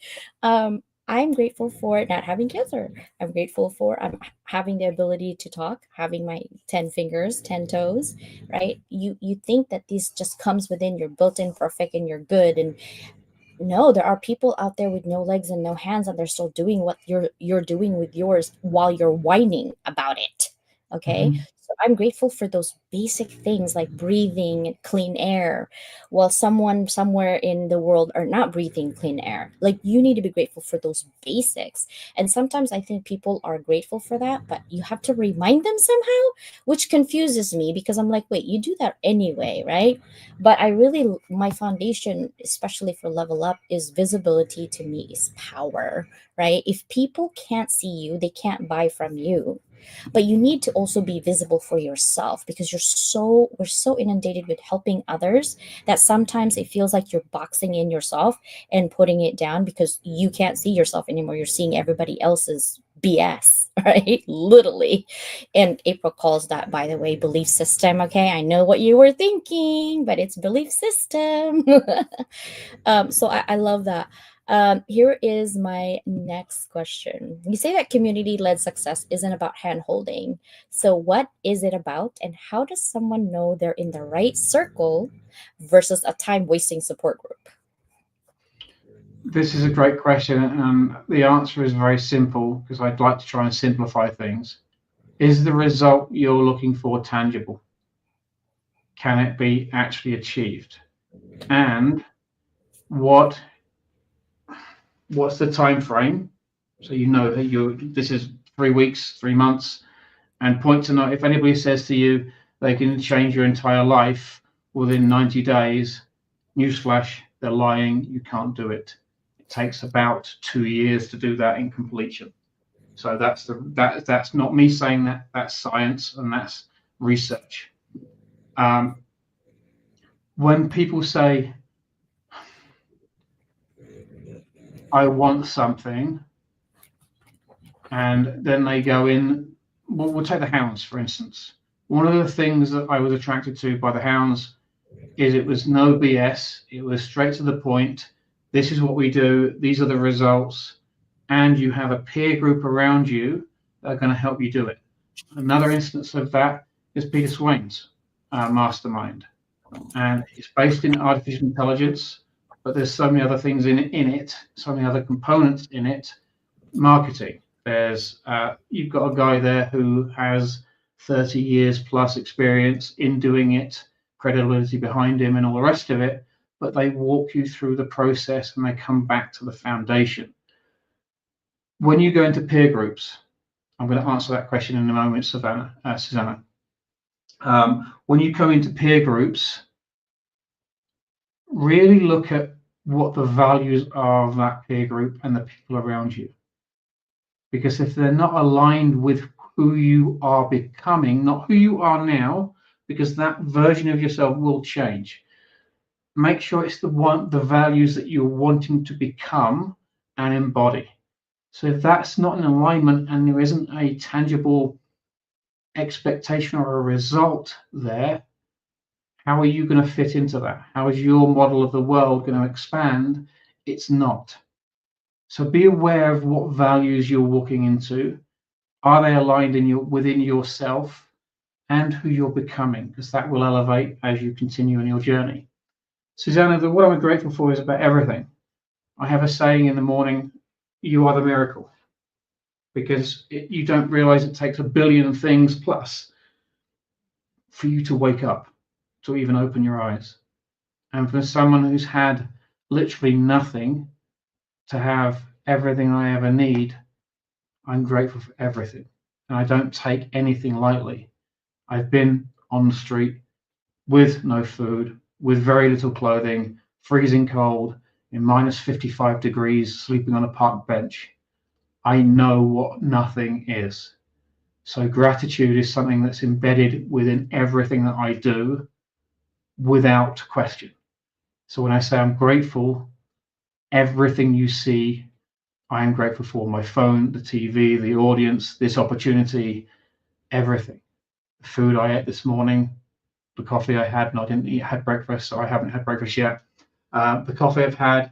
I'm grateful for not having cancer. I'm grateful for having the ability to talk, having my 10 fingers, 10 toes, right? You think that this just comes within, you're built in perfect and you're good. And no, there are people out there with no legs and no hands, and they're still doing what you're doing with yours while you're whining about it. Okay. Mhm. So I'm grateful for those basic things like breathing clean air, while someone somewhere in the world are not breathing clean air. Like, you need to be grateful for those basics. And sometimes I think people are grateful for that, but you have to remind them somehow, which confuses me because I'm like, wait, you do that anyway, right? But I really, my foundation, especially for level up, is visibility. To me is power, right? If people can't see you, they can't buy from you. But you need to also be visible for yourself, because we're so inundated with helping others that sometimes it feels like you're boxing in yourself and putting it down because you can't see yourself anymore. You're seeing everybody else's BS, right? Literally. And April calls that, by the way, belief system. Okay, I know what you were thinking, but it's belief system. So I love that. Here is my next question. You say that community led success isn't about hand holding. So, what is it about, and how does someone know they're in the right circle versus a time wasting support group? This is a great question, and the answer is very simple because I'd like to try and simplify things. Is the result you're looking for tangible? Can it be actually achieved? And what what's the time frame? So you know that this is 3 weeks, 3 months, and point to note if anybody says to you they can change your entire life within 90 days, newsflash, they're lying. You can't do it. It takes about 2 years to do that in completion. So that's not me saying that. That's science and that's research. Um, when people say I want something, and then they go in, we'll take the hounds for instance. One of the things that I was attracted to by the hounds is it was no BS. It was straight to the point. This is what we do. These are the results. And you have a peer group around you that are going to help you do it. Another instance of that is Peter Swain's mastermind. And it's based in artificial intelligence, but there's so many other things in it, so many other components in it. Marketing. There's you've got a guy there who has 30 years plus experience in doing it, credibility behind him, and all the rest of it. But they walk you through the process and they come back to the foundation. When you go into peer groups, I'm going to answer that question in a moment, Susanna. When you come into peer groups, really look at what the values are of that peer group and the people around you. Because if they're not aligned with who you are becoming, not who you are now, because that version of yourself will change. Make sure it's the values that you're wanting to become and embody. So if that's not in alignment and there isn't a tangible expectation or a result there, how are you going to fit into that? How is your model of the world going to expand? It's not. So be aware of what values you're walking into. Are they aligned within yourself and who you're becoming? Because that will elevate as you continue on your journey. Susanna, what I'm grateful for is about everything. I have a saying in the morning, you are the miracle, because you don't realize it takes a billion things plus for you to wake up, to even open your eyes. And for someone who's had literally nothing to have everything I ever need, I'm grateful for everything. And I don't take anything lightly. I've been on the street with no food, with very little clothing, freezing cold, in minus 55 degrees, sleeping on a park bench. I know what nothing is. So gratitude is something that's embedded within everything that I do without question. So when I say I'm grateful, everything you see, I am grateful for. My phone, the TV, the audience, this opportunity, everything. The food I ate this morning, the coffee I had, and I didn't had breakfast, so I haven't had breakfast yet. The coffee I've had,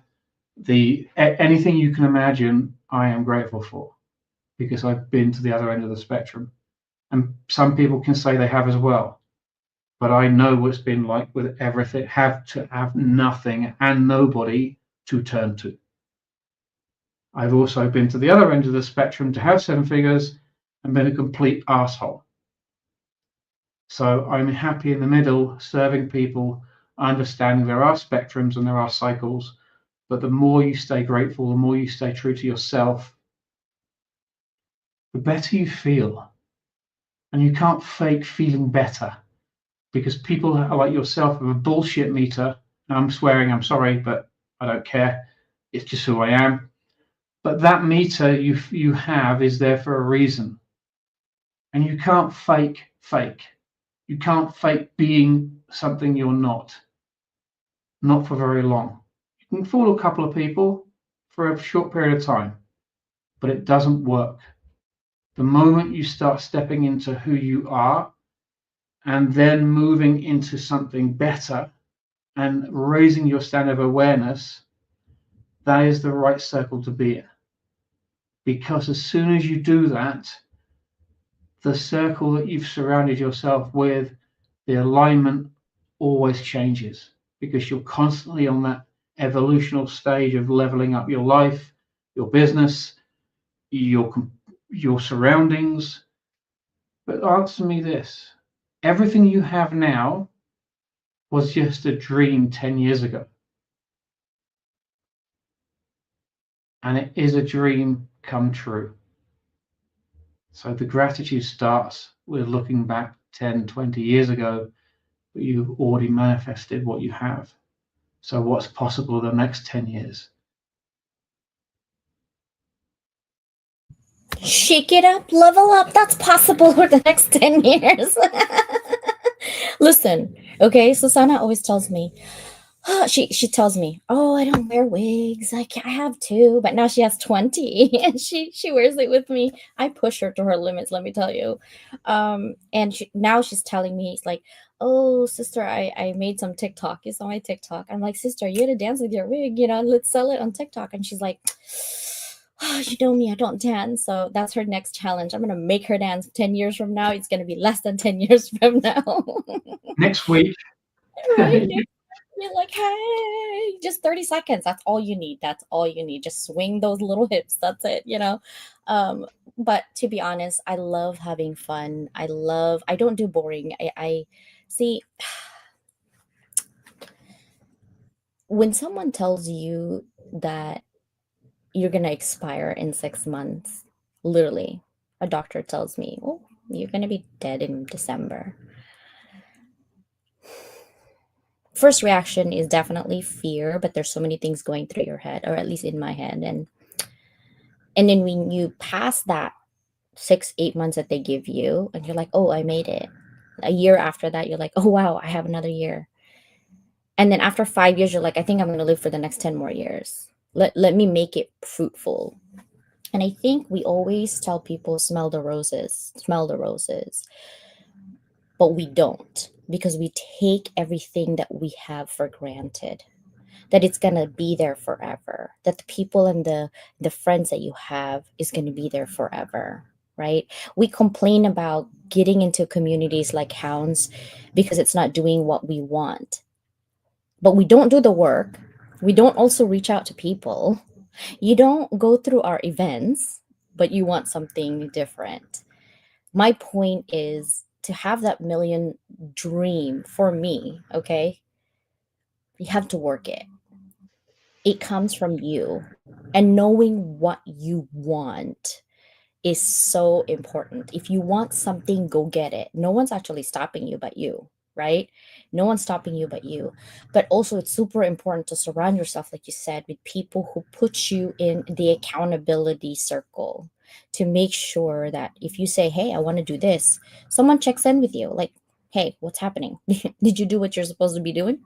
Anything you can imagine, I am grateful for, because I've been to the other end of the spectrum. And some people can say they have as well. But I know what it's been like with everything, have to have nothing and nobody to turn to. I've also been to the other end of the spectrum to have seven figures and been a complete asshole. So I'm happy in the middle, serving people, understanding there are spectrums and there are cycles, but the more you stay grateful, the more you stay true to yourself, the better you feel. And you can't fake feeling better, because people like yourself have a bullshit meter. I'm swearing, I'm sorry, but I don't care. It's just who I am. But that meter you have is there for a reason. And you can't fake. You can't fake being something you're not for very long. You can fool a couple of people for a short period of time, but it doesn't work. The moment you start stepping into who you are and then moving into something better and raising your standard of awareness, that is the right circle to be in. Because as soon as you do that, the circle that you've surrounded yourself with, the alignment always changes, because you're constantly on that evolutional stage of leveling up your life, your business, your surroundings. But answer me this: everything you have now was just a dream 10 years ago. And it is a dream come true. So the gratitude starts with looking back 10, 20 years ago, but you've already manifested what you have. So what's possible the next 10 years? Shake it up, level up. That's possible for the next 10 years. Listen, okay, Susanna always tells me, she tells me, oh, I don't wear wigs. I have two, but now she has 20 and she wears it with me. I push her to her limits, let me tell you. And now she's telling me, it's like, oh, sister, I made some TikTok. You saw my TikTok. I'm like, sister, you had to dance with your wig, let's sell it on TikTok. And she's like, oh, you know me, I don't dance. So that's her next challenge. I'm going to make her dance 10 years from now. It's going to be less than 10 years from now. Next week. Right? You're like, hey, just 30 seconds. That's all you need. That's all you need. Just swing those little hips. That's it. But to be honest, I love having fun. I don't do boring. I see, when someone tells you that you're going to expire in 6 months, literally, a doctor tells me, oh, you're going to be dead in December. First reaction is definitely fear, but there's so many things going through your head, or at least in my head. And then when you pass that 6, 8 months that they give you, and you're like, oh, I made it. A year after that, you're like, oh, wow, I have another year. And then after 5 years, you're like, I think I'm going to live for the next 10 more years. Let me make it fruitful. And I think we always tell people, smell the roses, but we don't, because we take everything that we have for granted, that it's going to be there forever, that the people and the friends that you have is going to be there forever, right? We complain about getting into communities like hounds because it's not doing what we want, but we don't do the work. We don't also reach out to people. You don't go through our events, but you want something different. My point is to have that million dream for me, okay? You have to work it. It comes from you. And knowing what you want is so important. If you want something, go get it. No one's actually stopping you but you, right? No one's stopping you but you. But also, it's super important to surround yourself, like you said, with people who put you in the accountability circle, to make sure that if you say, hey, I want to do this, someone checks in with you, like, hey, what's happening? Did you do what you're supposed to be doing?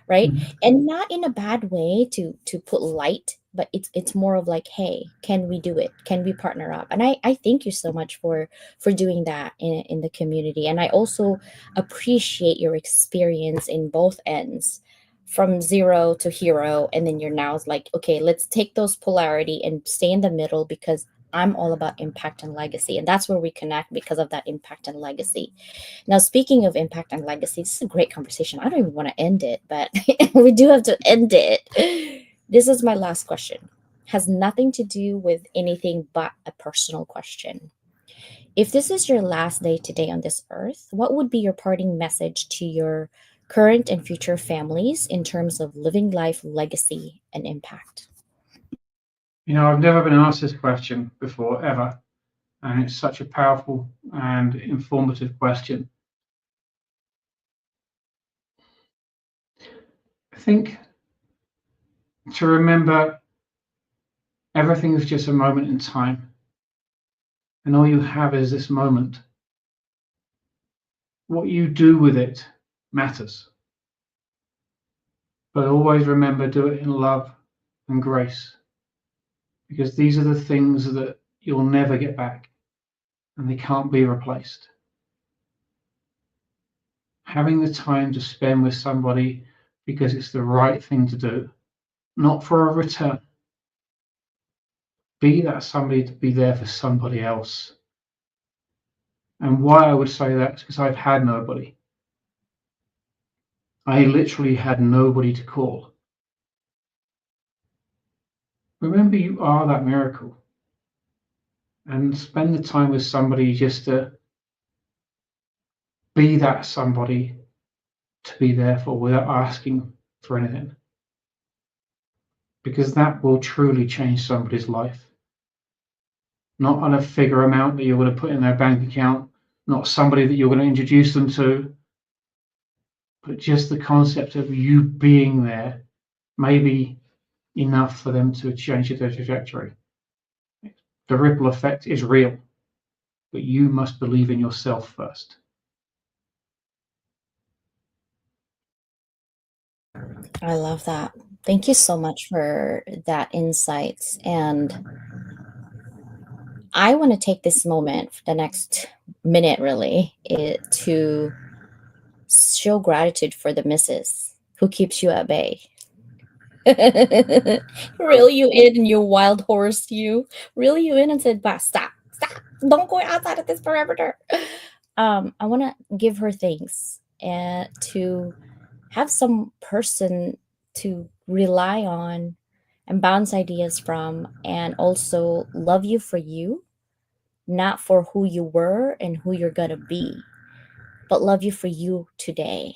Right? And not in a bad way to put light, but it's more of like, hey, can we do it? Can we partner up? And I thank you so much for doing that in the community. And I also appreciate your experience in both ends, from zero to hero, and then you're now like, okay, let's take those polarity and stay in the middle, because I'm all about impact and legacy, and that's where we connect because of that impact and legacy. Now, speaking of impact and legacy, this is a great conversation. I don't even want to end it, but we do have to end it. This is my last question. Has nothing to do with anything but a personal question. If this is your last day today on this earth, what would be your parting message to your current and future families in terms of living life, legacy, and impact? I've never been asked this question before, ever. And it's such a powerful and informative question. I think to remember everything is just a moment in time, and all you have is this moment. What you do with it matters. But always remember, do it in love and grace, because these are the things that you'll never get back, and they can't be replaced. Having the time to spend with somebody because it's the right thing to do, not for a return. Be that somebody to be there for somebody else. And why I would say that is because I've had nobody. I literally had nobody to call. Remember, you are that miracle. And spend the time with somebody just to be that somebody to be there for without asking for anything. Because that will truly change somebody's life. Not on a figure amount that you're going to put in their bank account, not somebody that you're going to introduce them to, but just the concept of you being there may be enough for them to change their trajectory. The ripple effect is real, but you must believe in yourself first. I love that. Thank you so much for that insights. And I want to take this moment, for the next minute really, to show gratitude for the missus who keeps you at bay. Reel you in, you wild horse, you. Reel you in and said, bah, stop, stop. Don't go outside of this perimeter. I want to give her thanks and to have some person to rely on and bounce ideas from, and also love you for you, not for who you were and who you're going to be, but love you for you today,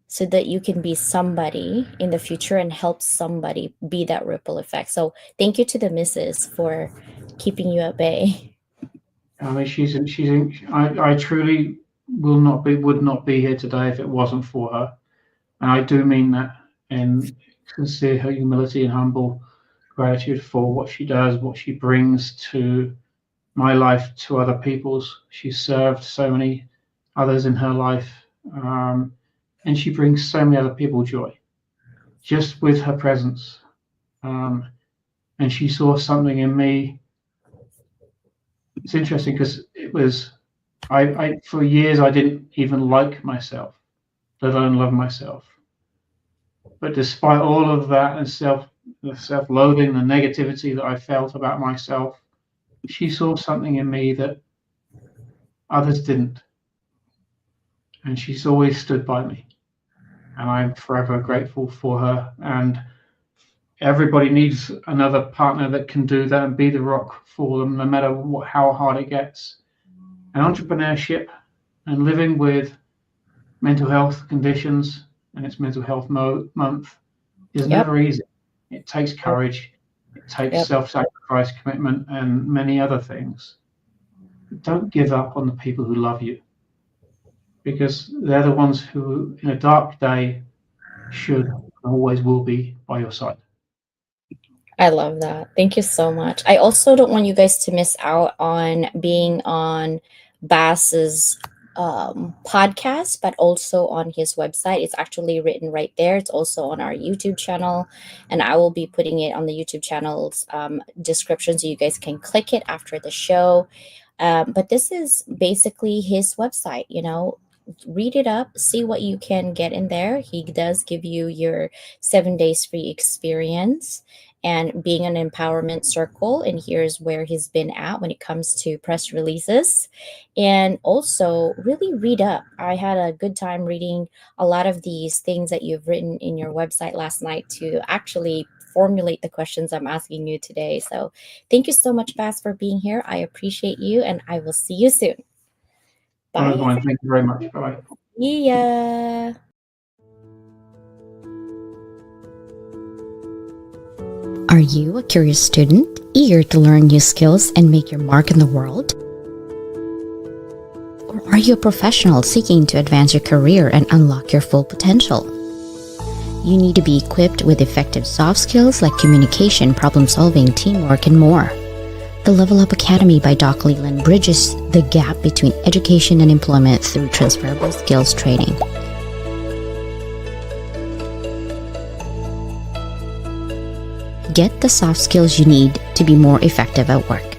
so that you can be somebody in the future and help somebody be that ripple effect. So thank you to the missus for keeping you at bay. I mean, I truly would not be here today if it wasn't for her. And I do mean that in sincere humility and humble gratitude for what she does, what she brings to my life, to other people's. She served so many others in her life, and she brings so many other people joy just with her presence. And she saw something in me. It's interesting because it was, I for years I didn't even like myself, let alone love myself. But despite all of that and the self-loathing, the negativity that I felt about myself, she saw something in me that others didn't. And she's always stood by me. And I'm forever grateful for her. And everybody needs another partner that can do that and be the rock for them, no matter how hard it gets. And entrepreneurship and living with mental health conditions, and it's Mental Health Month, is Yep. never easy. It takes courage, it takes Yep. self-sacrifice, commitment, and many other things. But don't give up on the people who love you, because they're the ones who, in a dark day, should and always will be by your side. I love that. Thank you so much. I also don't want you guys to miss out on being on Bass's podcast, but also on his website. It's actually written right there. It's also on our YouTube channel, and I will be putting it on the YouTube channel's description so you guys can click it after the show. But this is basically his website. read it up, see what you can get in there. He does give you your 7 days free experience and being an empowerment circle. And here's where he's been at when it comes to press releases. And also, really read up. I had a good time reading a lot of these things that you've written in your website last night to actually formulate the questions I'm asking you today. So, thank you so much, Bass, for being here. I appreciate you, and I will see you soon. Bye. Thank you very much. Bye. See ya. Are you a curious student, eager to learn new skills and make your mark in the world? Or are you a professional seeking to advance your career and unlock your full potential? You need to be equipped with effective soft skills like communication, problem solving, teamwork, and more. The Level Up Academy by Doc Leland bridges the gap between education and employment through transferable skills training. Get the soft skills you need to be more effective at work.